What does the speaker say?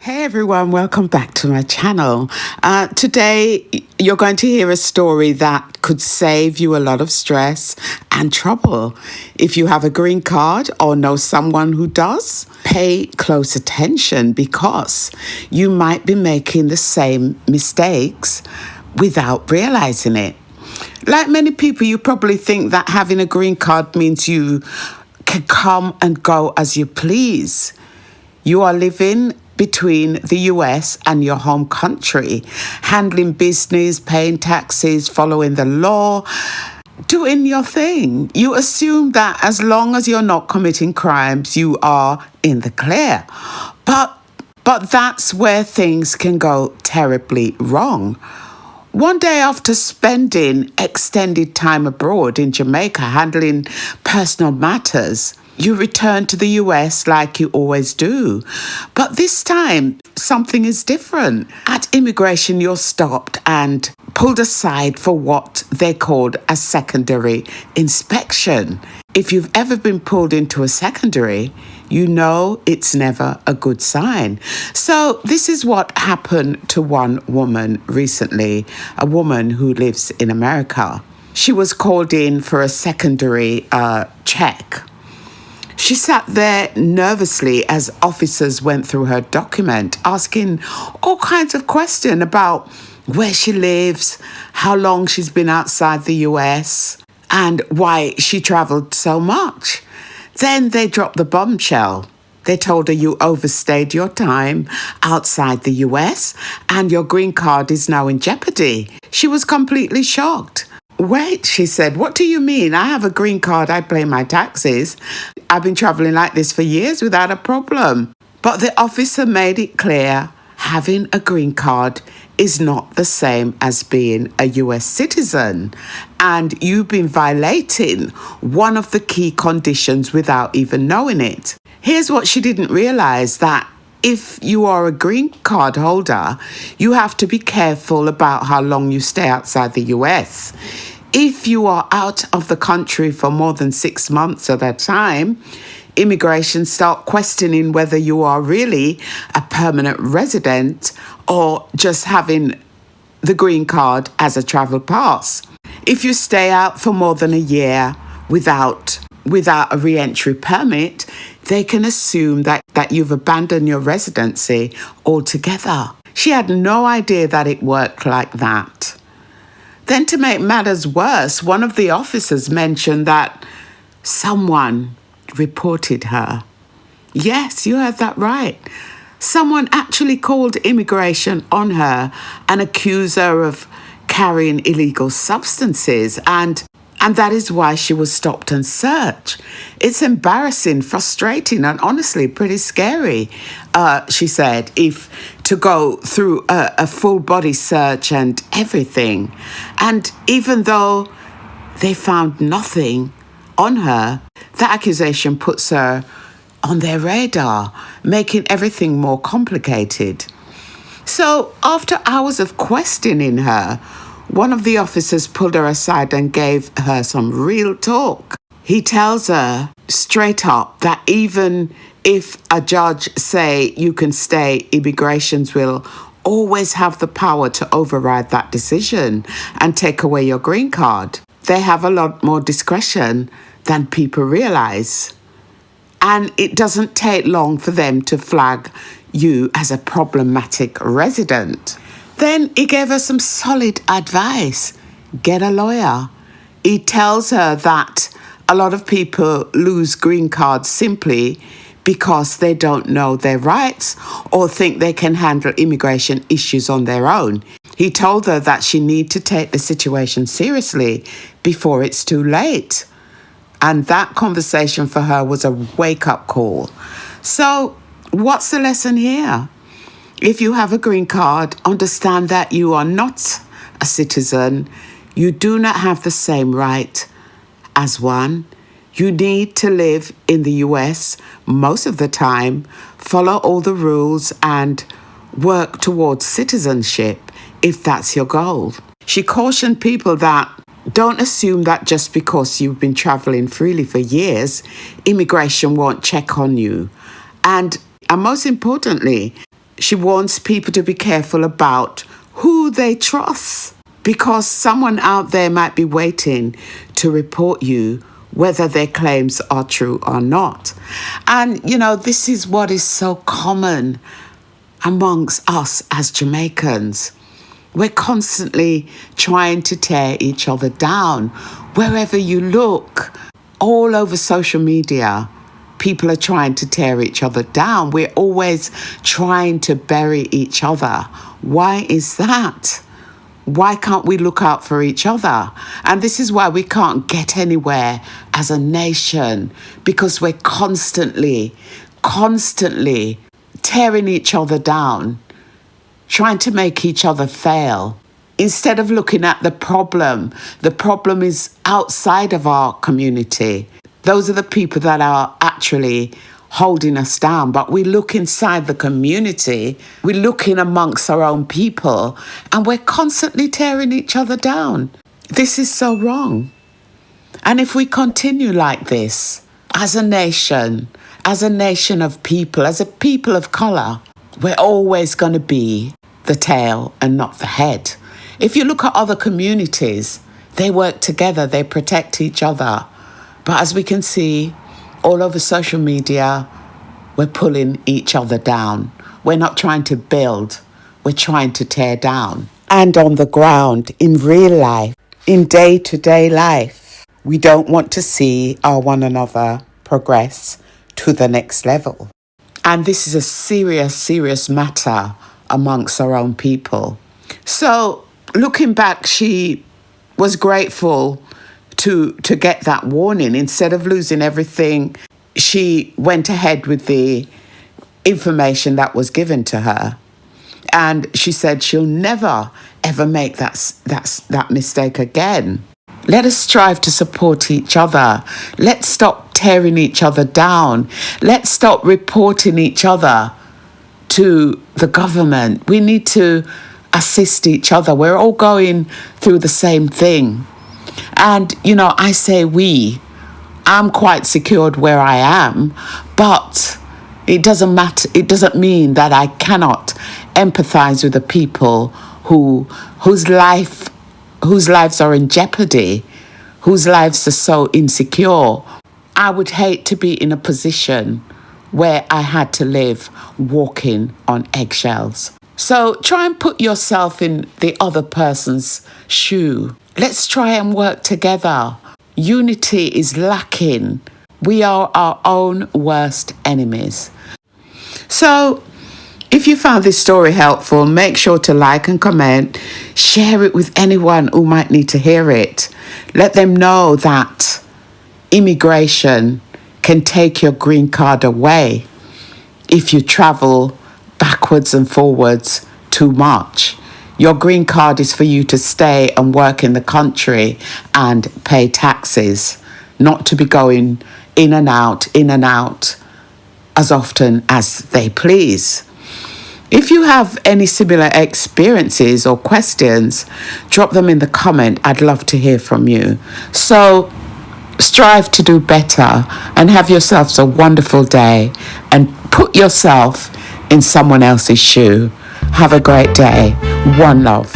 Hey everyone, welcome back to my channel. Today you're going to hear a story that could save you a lot of stress and trouble. If you have a green card or know someone who does, pay close attention because you might be making the same mistakes without realizing it. Like many people, you probably think that having a green card means you can come and go as you please. You are living between the US and your home country, handling business, paying taxes, following the law, doing your thing. You assume that as long as you're not committing crimes, you are in the clear. But that's where things can go terribly wrong. One day after spending extended time abroad in Jamaica handling personal matters, you return to the US like you always do. But this time, something is different. At immigration, you're stopped and pulled aside for what they called a secondary inspection. If you've ever been pulled into a secondary, you know it's never a good sign. So this is what happened to one woman recently, a woman who lives in America. She was called in for a secondary check. She sat there nervously as officers went through her document, asking all kinds of questions about where she lives, how long she's been outside the US, and why she traveled so much. Then they dropped the bombshell. They told her you overstayed your time outside the US and your green card is now in jeopardy. She was completely shocked. Wait, she said, what do you mean? I have a green card, I pay my taxes. I've been traveling like this for years without a problem. But the officer made it clear having a green card is not the same as being a US citizen. And you've been violating one of the key conditions without even knowing it. Here's what she didn't realize, that if you are a green card holder, you have to be careful about how long you stay outside the US. If you are out of the country for more than 6 months at a time, immigration start questioning whether you are really a permanent resident or just having the green card as a travel pass. If you stay out for more than a year without a re-entry permit, they can assume that you've abandoned your residency altogether. She had no idea that it worked like that. Then, to make matters worse, one of the officers mentioned that someone reported her. Yes, you heard that right. Someone actually called immigration on her and accused her of carrying illegal substances, and that is why she was stopped and searched. It's embarrassing, frustrating, and honestly pretty scary, she said, if to go through a full body search and everything. And even though they found nothing on her, the accusation puts her on their radar, making everything more complicated. So after hours of questioning her, one of the officers pulled her aside and gave her some real talk. He tells her straight up that even if a judge say you can stay, immigrations will always have the power to override that decision and take away your green card. They have a lot more discretion than people realize. And it doesn't take long for them to flag you as a problematic resident. Then he gave her some solid advice. Get a lawyer. He tells her that a lot of people lose green cards simply because they don't know their rights or think they can handle immigration issues on their own. He told her that she needs to take the situation seriously before it's too late. And that conversation for her was a wake-up call. So what's the lesson here? If you have a green card, understand that you are not a citizen. You do not have the same right as one. You need to live in the US most of the time, follow all the rules, and work towards citizenship if that's your goal. She cautioned people that don't assume that just because you've been traveling freely for years, immigration won't check on you. And most importantly, She wants people to be careful about who they trust, because someone out there might be waiting to report you whether their claims are true or not. And, this is what is so common amongst us as Jamaicans. We're constantly trying to tear each other down. Wherever you look, all over social media, people are trying to tear each other down. We're always trying to bury each other. Why is that? Why can't we look out for each other? And this is why we can't get anywhere as a nation, because we're constantly tearing each other down, trying to make each other fail. Instead of looking at the problem is outside of our community. Those are the people that are actually holding us down. But we look inside the community, we look in amongst our own people, and we're constantly tearing each other down. This is so wrong. And if we continue like this, as a nation of people, as a people of colour, we're always going to be the tail and not the head. If you look at other communities, they work together, they protect each other. But as we can see all over social media, we're pulling each other down. We're not trying to build, we're trying to tear down. And on the ground, in real life, in day-to-day life, we don't want to see our one another progress to the next level. And this is a serious matter amongst our own people. So looking back, she was grateful to get that warning. Instead of losing everything, she went ahead with the information that was given to her. And she said she'll never, ever make that mistake again. Let us strive to support each other. Let's stop tearing each other down. Let's stop reporting each other to the government. We need to assist each other. We're all going through the same thing. And, I say we. I'm quite secured where I am, but it doesn't matter. It doesn't mean that I cannot empathize with the people whose lives are in jeopardy, whose lives are so insecure. I would hate to be in a position where I had to live walking on eggshells. So try and put yourself in the other person's shoe. Let's try and work together. Unity is lacking. We are our own worst enemies. So if you found this story helpful, make sure to like and comment. Share it with anyone who might need to hear it. Let them know that immigration can take your green card away if you travel backwards and forwards too much. Your green card is for you to stay and work in the country and pay taxes, not to be going in and out as often as they please. If you have any similar experiences or questions, drop them in the comment. I'd love to hear from you. So strive to do better and have yourselves a wonderful day and put yourself in someone else's shoe. Have a great day. One love.